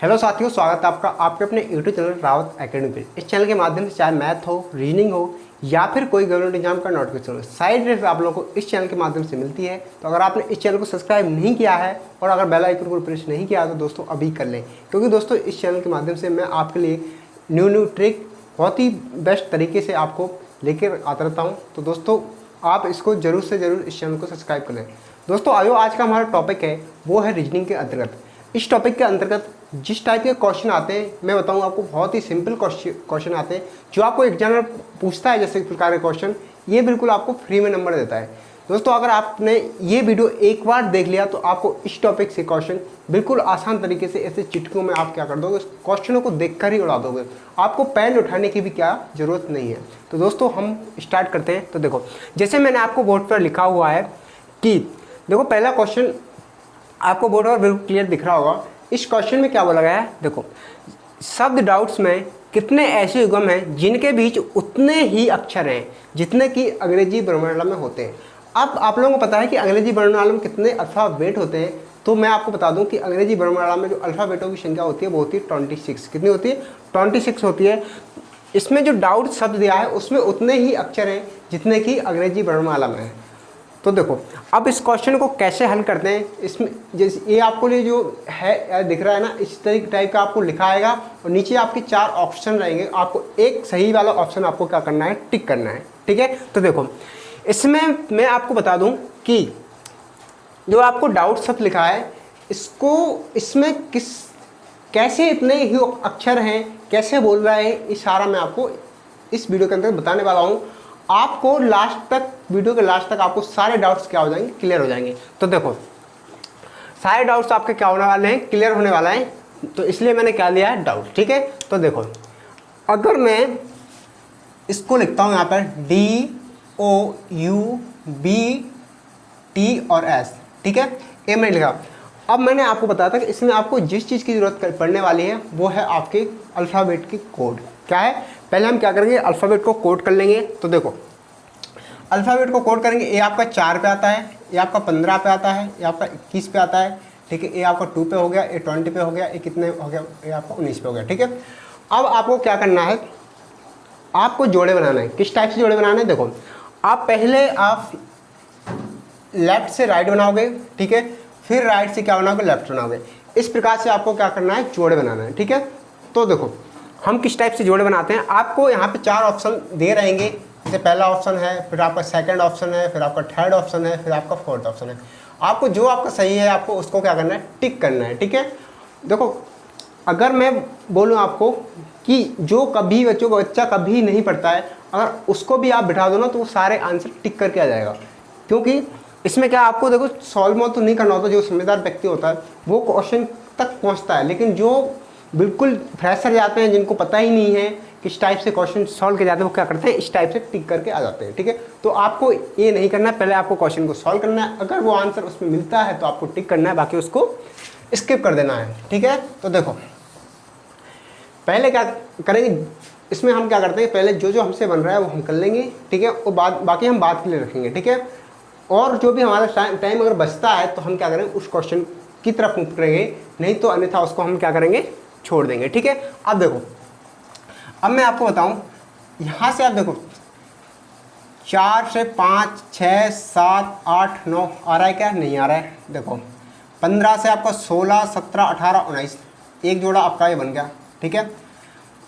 Hello साथियों, स्वागत है आपका आपके अपने यूट्यूब चैनल रावत एकेडमी पे। इस चैनल के माध्यम से चाहे मैथ हो, रीजनिंग हो या फिर कोई गवर्नमेंट एग्जाम का नोटिफिकेशन हो, साइड रेट आप लोगों को इस चैनल के माध्यम से मिलती है। तो अगर आपने इस चैनल को सब्सक्राइब नहीं किया है और अगर बेल आइकन को प्रेस नहीं किया तो दोस्तों अभी कर लें, क्योंकि दोस्तों इस चैनल के माध्यम से मैं आपके लिए न्यू ट्रिक बहुत ही बेस्ट तरीके से आपको लेकर आता रहता हूँ। तो दोस्तों आप इसको ज़रूर से ज़रूर इस चैनल को सब्सक्राइब कर लें। दोस्तों आयो आज का हमारा टॉपिक है वो है रीजनिंग के अंतर्गत। इस टॉपिक के अंतर्गत जिस टाइप के क्वेश्चन आते हैं मैं बताऊं आपको, बहुत ही सिंपल क्वेश्चन आते हैं जो आपको एग्जामिनर पूछता है। जैसे प्रकार के क्वेश्चन ये बिल्कुल आपको फ्री में नंबर देता है। दोस्तों अगर आपने ये वीडियो एक बार देख लिया तो आपको इस टॉपिक से क्वेश्चन बिल्कुल आसान तरीके से ऐसे चिटकों में आप क्या कर दोगे, क्वेश्चनों को देखकर ही उड़ा दोगे। आपको पेन उठाने की भी क्या ज़रूरत नहीं है। तो दोस्तों हम स्टार्ट करते हैं। तो देखो, जैसे मैंने आपको बोर्ड पर लिखा हुआ है कि देखो पहला क्वेश्चन आपको बोर्ड पर बिल्कुल क्लियर दिख रहा होगा। इस क्वेश्चन में क्या बोला गया है, देखो शब्द डाउट्स में कितने ऐसे युग्म हैं जिनके बीच उतने ही अक्षर हैं जितने कि अंग्रेजी वर्णमाला में होते हैं। अब आप लोगों को पता है कि अंग्रेजी वर्णमाला में कितने अल्फ़ाबेट होते हैं, तो मैं आपको बता दूं कि अंग्रेजी वर्णमाला में जो अल्फ़ाबेटों की संख्या होती है वो होती है 26। कितनी होती है? 26 होती है। इसमें जो डाउट शब्द दिया है उसमें उतने ही अक्षर हैं जितने कि अंग्रेजी वर्णमाला में है। तो देखो अब इस क्वेश्चन को कैसे हल करते हैं। इसमें जैसे ये आपको लिए जो है दिख रहा है ना, इस टाइप का आपको लिखा आएगा और नीचे आपके 4 ऑप्शन रहेंगे। आपको एक सही वाला ऑप्शन आपको क्या करना है, टिक करना है। ठीक है, तो देखो इसमें मैं आपको बता दूं कि जो आपको डाउट शब्द लिखा है इसको इसमें कैसे इतने ही अक्षर हैं, कैसे बोल रहा है, ये सारा मैं आपको इस वीडियो के अंदर बताने वाला हूँ। आपको लास्ट तक, वीडियो के लास्ट तक आपको सारे डाउट्स क्या हो जाएंगे, क्लियर हो जाएंगे। तो देखो सारे डाउट्स आपके क्या होने वाले हैं, क्लियर होने वाला है। तो इसलिए मैंने क्या लिया है, डाउट। ठीक है, तो देखो अगर मैं इसको लिखता हूँ यहाँ पर DOUBT और S, ठीक है, ये मैंने लिखा। अब मैंने आपको बताया था कि इसमें आपको जिस चीज़ की ज़रूरत पड़ने वाली है वो है आपके अल्फ़ाबेट की कोड। क्या है, पहले हम क्या करेंगे, अल्फ़ाबेट को कोड कर लेंगे। तो देखो अल्फ़ाबेट को कोड करेंगे। ये आपका 4 पे आता है, ये आपका 15 पे आता है, ये आपका 21 पे आता है। ठीक है, ये आपका 2 पे हो गया, ये 20 पे हो गया, ये कितने हो गया, ये आपका 19 पे हो गया। ठीक है, अब आपको क्या करना है, आपको जोड़े बनाना है। किस टाइप से जोड़े बनाना है, देखो आप पहले आप लेफ्ट से राइट बनाओगे, ठीक है, फिर राइट से क्या बनाओगे, लेफ्ट बनाओगे। इस प्रकार से आपको क्या करना है, जोड़े बनाना है। ठीक है, तो देखो हम किस टाइप से जोड़े बनाते हैं। आपको यहाँ पे 4 ऑप्शन दे रहेंगे। जैसे पहला ऑप्शन है, फिर आपका सेकंड ऑप्शन है, फिर आपका थर्ड ऑप्शन है, फिर आपका फोर्थ ऑप्शन है। आपको जो आपका सही है आपको उसको क्या करना है, टिक करना है। ठीक है, देखो अगर मैं बोलूँ आपको कि जो कभी बच्चा कभी नहीं पढ़ता है, अगर उसको भी आप बिठा दो ना तो वो सारे आंसर टिक करके आ जाएगा। क्योंकि इसमें क्या आपको देखो सॉल्व तो नहीं करना होता। जो समझदार व्यक्ति होता है वो क्वेश्चन तक पहुँचता है, लेकिन जो बिल्कुल फ्रेशर जाते हैं जिनको पता ही नहीं है किस टाइप से क्वेश्चन सॉल्व किए जाते हैं, वो क्या करते हैं, इस टाइप से टिक करके आ जाते हैं। ठीक है, तो आपको ये नहीं करना है, पहले आपको क्वेश्चन को सॉल्व करना है। अगर वो आंसर उसमें मिलता है तो आपको टिक करना है, बाकी उसको स्किप कर देना है। ठीक है, तो देखो पहले क्या करेंगे, इसमें हम क्या करते हैं, पहले जो हमसे बन रहा है वो हम कर लेंगे। ठीक है, और बाकी हम बात के लिए रखेंगे। ठीक है, और जो भी हमारा टाइम अगर बचता है तो हम क्या करेंगे, उस क्वेश्चन की तरफ मूव करेंगे, नहीं तो अन्यथा उसको हम क्या करेंगे, छोड़ देंगे। ठीक है, अब देखो अब मैं आपको बताऊं, यहाँ से आप देखो 4 से 5 6 7 8 9 आ रहा है क्या, नहीं आ रहा है। देखो 15 से आपका 16 17 18 19, एक जोड़ा आपका ये बन गया। ठीक है,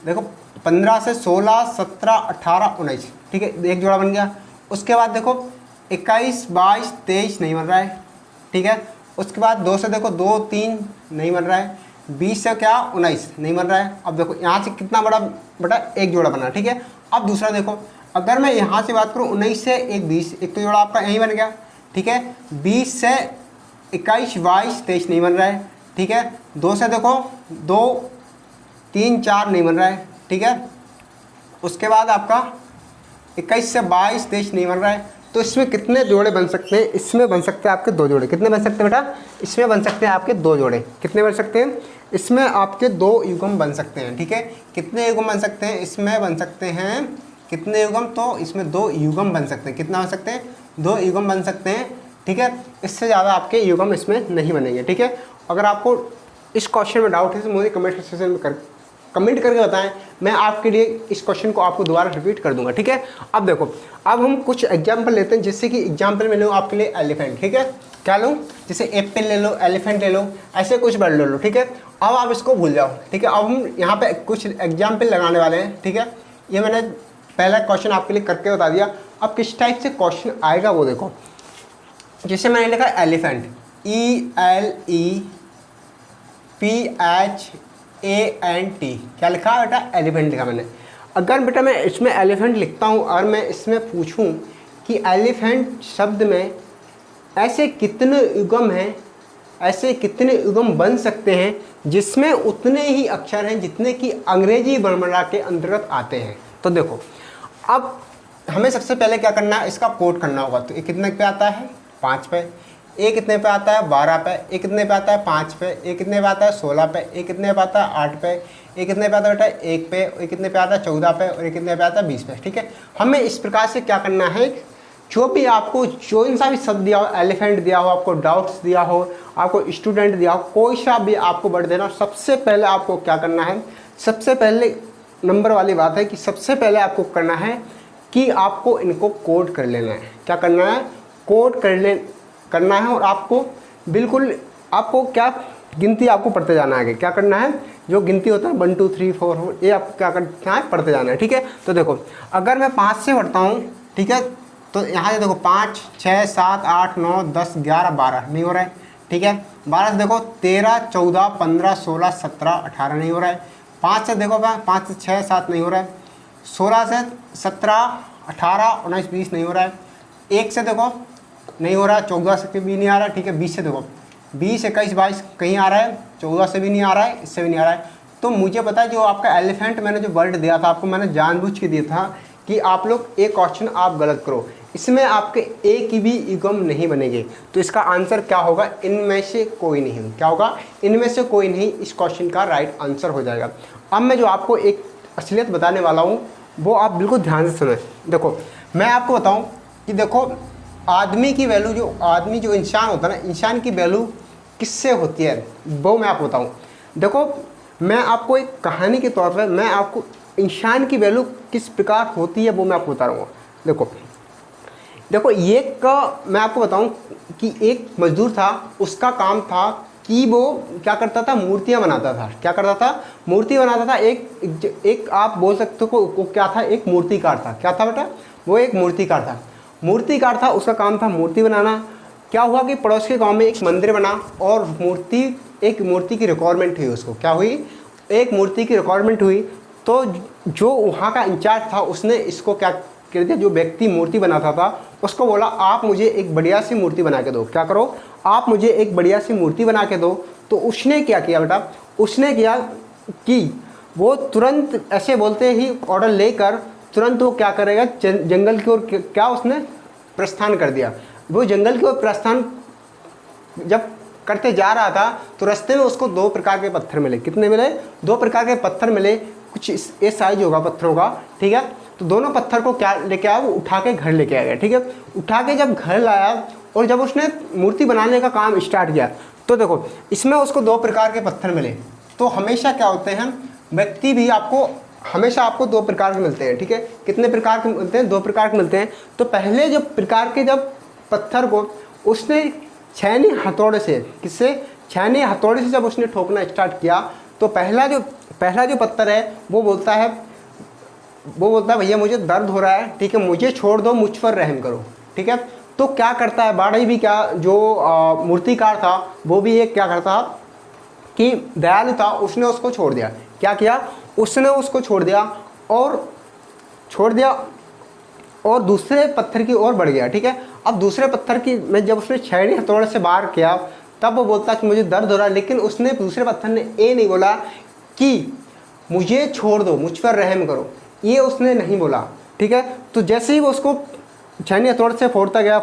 देखो 15 से 16 17 18 19, ठीक है, एक जोड़ा बन गया। उसके बाद देखो 21 22 23 नहीं बन रहा है। ठीक है, उसके बाद 2 से देखो 2 3 नहीं बन रहा है। 20 से क्या 19 नहीं बन रहा है। अब देखो यहाँ से कितना बड़ा एक जोड़ा बना। ठीक है, अब दूसरा देखो, अगर मैं यहाँ से बात करूँ 19 से 1 20, एक तो जोड़ा आपका यहीं बन गया। ठीक है, 20 से 21 22 23 नहीं बन रहा है। ठीक है, 2 से देखो 2 3 4 नहीं बन रहा है। ठीक है, उसके बाद आपका 21 से 22 23 नहीं बन रहा है। तो इसमें कितने जोड़े बन सकते हैं, इसमें बन सकते हैं आपके 2 जोड़े। कितने बन सकते हैं बेटा, इसमें बन सकते हैं आपके 2 जोड़े। कितने बन सकते हैं, इसमें आपके 2 युग्म बन सकते हैं। ठीक है, कितने युग्म बन सकते हैं, इसमें बन सकते हैं कितने युग्म, तो इसमें 2 युग्म बन सकते हैं। कितना बन सकते हैं, 2 युग्म बन सकते हैं। ठीक है, इससे ज़्यादा आपके युग्म इसमें नहीं बनेंगे। ठीक है, अगर आपको इस क्वेश्चन में डाउट है तो मुझे कमेंट सेक्शन में कमेंट करके बताएं, मैं आपके लिए इस क्वेश्चन को आपको दोबारा रिपीट कर दूंगा, ठीक है। अब देखो, अब हम कुछ एग्जाम्पल लेते हैं, जिससे कि एग्जाम्पल में लूँ आपके लिए एलिफेंट, ठीक है। क्या लूँ, जैसे एप्पल ले लो, एलिफेंट ले लो, ऐसे कुछ वर्ड ले लो, ठीक है। अब आप इसको भूल जाओ, ठीक है। अब हम यहाँ पे कुछ एग्जाम्पल लगाने वाले हैं, ठीक है। ये मैंने पहला क्वेश्चन आपके लिए करके बता दिया। अब किस टाइप से क्वेश्चन आएगा वो देखो। जैसे मैंने लिखा एलिफेंट, ELEPHANT, क्या लिखा बेटा, एलिफेंट लिखा मैंने। अगर बेटा मैं इसमें एलिफेंट लिखता हूँ और मैं इसमें पूछूं कि एलिफेंट शब्द में ऐसे कितने युग्म हैं, ऐसे कितने युग्म बन सकते हैं जिसमें उतने ही अक्षर हैं जितने कि अंग्रेजी वर्णमाला के अंतर्गत आते हैं। तो देखो, अब हमें सबसे पहले क्या करना है, इसका कोड करना होगा। तो ये कितने पे आता है, 5 पे। ए कितने पे आता है, 12 पे। ए कितने पे आता है, 5 पे। ए कितने पे आता है, 16 पे। ए कितने पे आता है, 8 पे। ए कितने पे आता है बेटा, 1 पे। ए कितने पे आता है, 14 पे। और ए कितने पे आता है, 20 पे, ठीक है। हमें इस प्रकार से क्या करना है, जो भी आपको जो सा भी शब्द दिया हो, एलिफेंट दिया हो, आपको डाउट्स दिया हो, आपको स्टूडेंट दिया हो, कोई सा भी आपको वर्ड देना, सबसे पहले आपको क्या करना है, सबसे पहले नंबर वाली बात है कि सबसे पहले आपको करना है कि आपको इनको कोड कर लेना है। क्या करना है, कोड करना है। और आपको बिल्कुल, आपको क्या गिनती आपको पढ़ते जाना है। क्या करना है, जो गिनती होता है 1 2 3 4 4, ये आपको क्या करना है, पढ़ते जाना है, ठीक है। तो देखो, अगर मैं 5 से पढ़ता हूँ, ठीक है, तो यहाँ से देखो 5 6 7 8 9 10 11 12 नहीं हो रहा है, ठीक है। 12 से देखो 13 14 15 16 17 18 नहीं हो रहा है। 5 से देखो 5 से 6 7 नहीं हो रहा है। 16 से 17 18 19 20 नहीं हो रहा है। 1 से देखो नहीं हो रहा है, 14 से भी नहीं आ रहा है, ठीक है। 20 से देखो 20 21 22 कहीं आ रहा है, 14 से भी नहीं आ रहा है, इससे भी नहीं आ रहा है। तो मुझे पता है, जो आपका एलिफेंट मैंने जो वर्ड दिया था आपको, मैंने जानबूझ के दिया था कि आप लोग एक क्वेश्चन आप गलत करो, इसमें आपके एक की भी युग्म नहीं बनेंगे। तो इसका आंसर क्या होगा, इनमें से कोई नहीं। क्या होगा, इनमें से कोई नहीं इस क्वेश्चन का राइट आंसर हो जाएगा। अब मैं जो आपको एक असलियत बताने वाला हूँ वो आप बिल्कुल ध्यान से सुनें। देखो, मैं आपको बताऊँ कि देखो, आदमी की वैल्यू, जो इंसान होता है ना, इंसान की वैल्यू किससे होती है वो मैं आपको बताऊँ। देखो, मैं आपको एक कहानी के तौर पर मैं आपको इंसान की वैल्यू किस प्रकार होती है वो मैं आपको बता रहा हूँ। देखो ये मैं आपको बताऊं कि एक मजदूर था, उसका काम था कि वो क्या करता था, मूर्तियां बनाता था। क्या करता था, मूर्ति बनाता था। एक आप बोल सकते हो को क्या था, एक मूर्तिकार था। क्या था बेटा, वो एक मूर्तिकार था। उसका काम था मूर्ति बनाना। क्या हुआ कि पड़ोस के गांव में एक मंदिर बना और एक मूर्ति की रिक्वायरमेंट हुई उसको। क्या हुई, एक मूर्ति की रिक्वायरमेंट हुई। तो जो वहाँ का इंचार्ज था उसने इसको क्या कर दिया, जो व्यक्ति मूर्ति बनाता था उसको बोला, आप मुझे एक बढ़िया सी मूर्ति बना के दो। क्या करो, आप मुझे एक बढ़िया सी मूर्ति बना के दो। तो उसने क्या किया बेटा, उसने किया कि वो तुरंत ऐसे बोलते ही ऑर्डर लेकर तुरंत वो क्या करेगा, जंगल की ओर क्या उसने प्रस्थान कर दिया। वो जंगल की ओर प्रस्थान जब करते जा रहा था तो रास्ते में उसको 2 प्रकार के पत्थर मिले। कितने मिले, 2 प्रकार के पत्थर मिले। कुछ ये साइज होगा पत्थरों का, ठीक है। तो दोनों पत्थर को क्या लेके आया, वो उठा के घर लेके आ गया, ठीक है। उठा के जब घर लाया और जब उसने मूर्ति बनाने का काम स्टार्ट किया, तो देखो इसमें उसको 2 प्रकार के पत्थर मिले। तो हमेशा क्या होते हैं, व्यक्ति भी हमेशा आपको 2 प्रकार के मिलते हैं, ठीक है। कितने प्रकार के मिलते हैं, 2 प्रकार के मिलते हैं। तो पहले जब प्रकार के जब पत्थर को उसने छैनी हथौड़े से, किससे, छैनी हथौड़े से जब उसने ठोकना स्टार्ट किया, तो पहला जो पत्थर है वो बोलता है भैया मुझे दर्द हो रहा है, ठीक है, मुझे छोड़ दो, मुझ पर रहम करो, ठीक है। तो क्या करता है बाड़ी भी, क्या जो मूर्तिकार था वो भी एक क्या करता कि दयालु था, उसने उसको छोड़ दिया। क्या किया, उसने उसको छोड़ दिया और दूसरे पत्थर की ओर बढ़ गया, ठीक है। अब दूसरे पत्थर की में जब उसने छैनी हथौड़े से वार किया तब वो बोलता कि मुझे दर्द हो रहा है, लेकिन उसने दूसरे पत्थर ने ये नहीं बोला कि मुझे छोड़ दो, मुझ पर रहम करो, ये उसने नहीं बोला, ठीक है। तो जैसे ही वो उसको छैनी हथौड़े से फोड़ता गया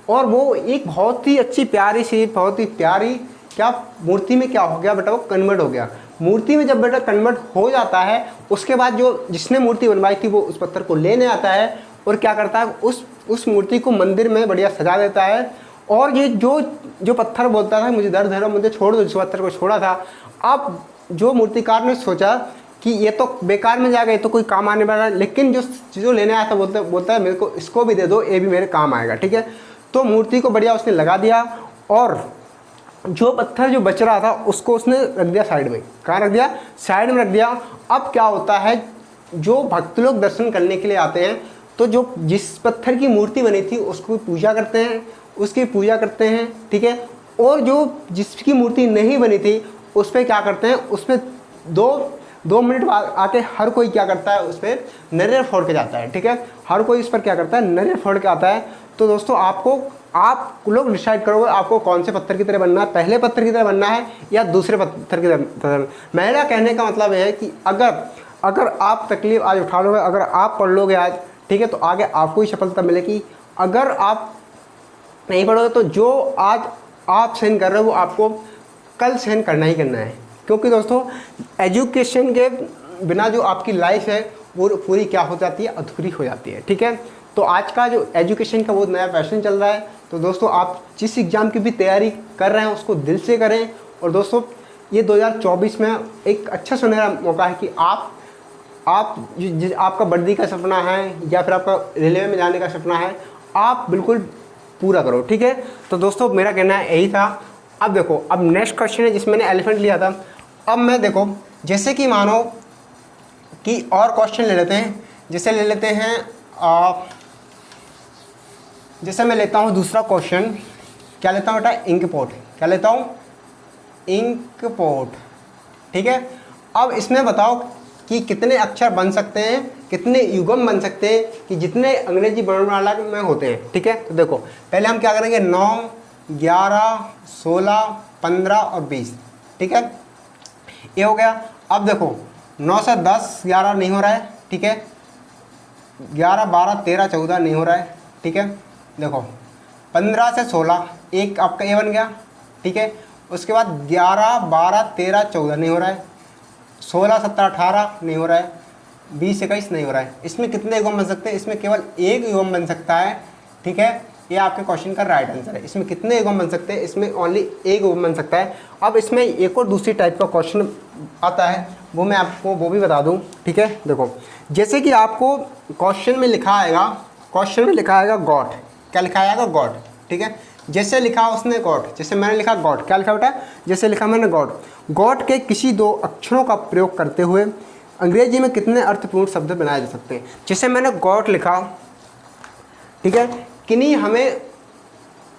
और वो एक बहुत ही अच्छी बहुत ही प्यारी क्या मूर्ति में क्या हो गया बेटा, वो कन्वर्ट हो गया। मूर्ति में जब बेटा कन्वर्ट हो जाता है, उसके बाद जो जिसने मूर्ति बनवाई थी वो उस पत्थर को लेने आता है और क्या करता है, उस मूर्ति को मंदिर में बढ़िया सजा देता है और ये जो जो पत्थर बोलता था मुझे दर्द है ना मुझे छोड़ दो, जिस पत्थर को छोड़ा था, अब जो मूर्तिकार ने सोचा कि ये तो बेकार में जाएगा, ये तो कोई काम आने वाला है, लेकिन जो जो लेने आया था बोलता है मेरे को इसको भी दे दो, ये भी मेरे काम आएगा। ठीक है, तो मूर्ति को बढ़िया उसने लगा दिया और जो पत्थर जो बच रहा था उसको उसने रख दिया साइड में। कहाँ रख दिया? साइड में रख दिया। अब क्या होता है, जो भक्त लोग दर्शन करने के लिए आते हैं तो जो जिस पत्थर की मूर्ति बनी थी उसको पूजा करते हैं, उसकी पूजा करते हैं। ठीक है, और जो जिसकी मूर्ति नहीं बनी थी उस पर क्या करते हैं, उस पर दो मिनट बाद आके हर कोई क्या करता है, उस पर नारियल फोड़ के जाता है। ठीक है, हर कोई इस पर क्या करता है, नारियल फोड़ के आता है। तो दोस्तों आप लोग डिसाइड करोगे आपको कौन से पत्थर की तरह बनना है, पहले पत्थर की तरह बनना है या दूसरे पत्थर की तरह। मेरा कहने का मतलब यह है कि अगर आप तकलीफ आज उठा लोगे, अगर आप पढ़ लोगे आज, ठीक है, तो आगे आपको ही सफलता मिलेगी। अगर आप नहीं पढ़ोगे तो जो आज आप सहन कर रहे हो वो आपको कल सहन करना ही करना है। क्योंकि दोस्तों एजुकेशन के बिना जो आपकी लाइफ है वो पूरी क्या हो जाती है, अधूरी हो जाती है। ठीक है, तो आज का जो एजुकेशन का बहुत नया फैशन चल रहा है, तो दोस्तों आप जिस एग्ज़ाम की भी तैयारी कर रहे हैं उसको दिल से करें। और दोस्तों ये 2024 में एक अच्छा सुनहरा मौका है कि आपका वर्दी का सपना है या फिर आपका रेलवे में जाने का सपना है, आप बिल्कुल पूरा करो। ठीक है, तो दोस्तों मेरा कहना यही था। अब देखो, अब नेक्स्ट क्वेश्चन है जिसमें मैंने एलिफेंट लिया था। अब मैं देखो जैसे कि मानो कि और क्वेश्चन ले लेते हैं, जैसे ले लेते हैं जैसे मैं लेता हूँ दूसरा क्वेश्चन, क्या लेता हूँ बेटा, इंक पॉट। क्या लेता हूँ, इंक पॉट। ठीक है, अब इसमें बताओ कि कितने अक्षर बन सकते हैं, कितने युग्म बन सकते हैं कि जितने अंग्रेजी वर्णमाला में होते हैं। ठीक है, तो देखो पहले हम क्या करेंगे, 9, 11, 16, 15 और 20। ठीक है, ये हो गया। अब देखो 9 से 10, 11 नहीं हो रहा है। ठीक है, 11, 12, 13, 14 नहीं हो रहा है। ठीक है, देखो 15 से 16 एक आपका ये बन गया। ठीक है, उसके बाद 11, 12, 13, 14 नहीं हो रहा है, 16, 17, 18 नहीं हो रहा है, 20, 21 नहीं हो रहा है। इसमें कितने युग्म बन सकते हैं, इसमें केवल एक युग्म बन सकता है। ठीक है, ये आपके क्वेश्चन का राइट आंसर है। इसमें कितने युग्म बन सकते हैं, इसमें ओनली एक युग्म बन सकता है। अब इसमें एक और दूसरी टाइप का क्वेश्चन आता है, वो मैं आपको वो भी बता दूं। ठीक है, देखो जैसे कि आपको क्वेश्चन में लिखा आएगा गॉड। क्या लिखा आएगा, गॉड। ठीक है, जैसे लिखा उसने गॉड, जैसे मैंने लिखा गॉड, क्या लिखा बेटा, जैसे लिखा मैंने गॉड के किसी दो अक्षरों का प्रयोग करते हुए अंग्रेजी में कितने अर्थपूर्ण शब्द बनाए जा सकते हैं। जैसे मैंने गॉड लिखा, ठीक है, किन्हीं हमें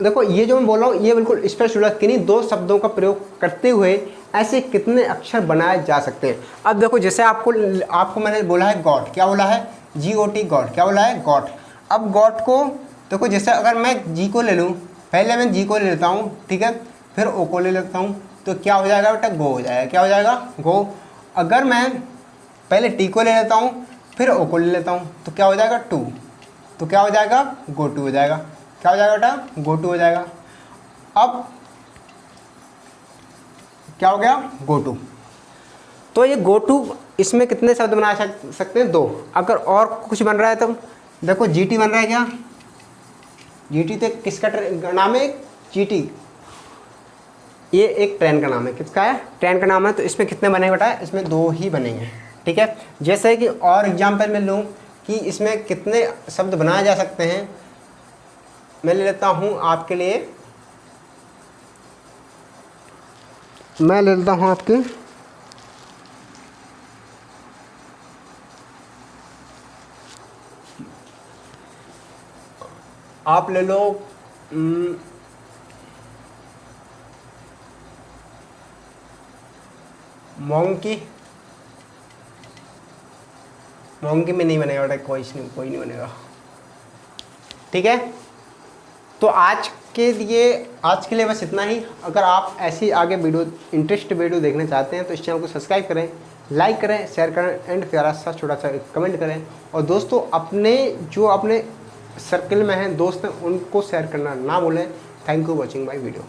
देखो ये जो मैं बोल रहा हूँ ये बिल्कुल स्पष्ट हो, किन्हीं दो शब्दों का प्रयोग करते हुए ऐसे कितने अक्षर बनाए जा सकते हैं। अब देखो जैसे आपको मैंने बोला है गॉड, क्या बोला है, GOT गॉड। क्या बोला है, गॉड। अब गॉड को देखो जैसे अगर मैं जी को ले लूँ, पहले मैं जी को ले लेता हूँ, ठीक है, फिर ओ को ले लेता हूँ, तो क्या हो जाएगा बेटा, गो हो जाएगा। क्या हो जाएगा, गो। अगर मैं पहले टी को ले लेता हूँ फिर ओ को ले लेता हूँ तो क्या हो जाएगा, टू। तो क्या हो जाएगा, गो टू हो जाएगा। क्या हो जाएगा बेटा, गो टू हो जाएगा। अब क्या हो गया, गो टू। तो ये गो टू इसमें कितने शब्द बना सकते हैं, दो। अगर और कुछ बन रहा है तो देखो GT बन रहा है। क्या GT तो किसका नाम है, GT, ये एक ट्रेन का नाम है। किसका है, ट्रेन का नाम है। तो इसमें कितने बनेंगे बेटा, इसमें दो ही बनेंगे। ठीक है, जैसे कि और एग्जाम्पल मैं लूँ कि इसमें कितने शब्द बनाए जा सकते हैं, मैं ले लेता हूँ आपके लिए, मैं ले लेता हूँ आपके आप ले लो मोंकी में नहीं बनेगा बेटा, कोई नहीं बनेगा। ठीक है, तो आज के लिए बस इतना ही। अगर आप ऐसी आगे इंटरेस्ट वीडियो देखना चाहते हैं तो इस चैनल को सब्सक्राइब करें, लाइक करें, शेयर करें एंड प्यारा सा छोटा सा कमेंट करें। और दोस्तों अपने सर्कल में हैं दोस्त हैं उनको शेयर करना ना भूलें। Thank you watching my video.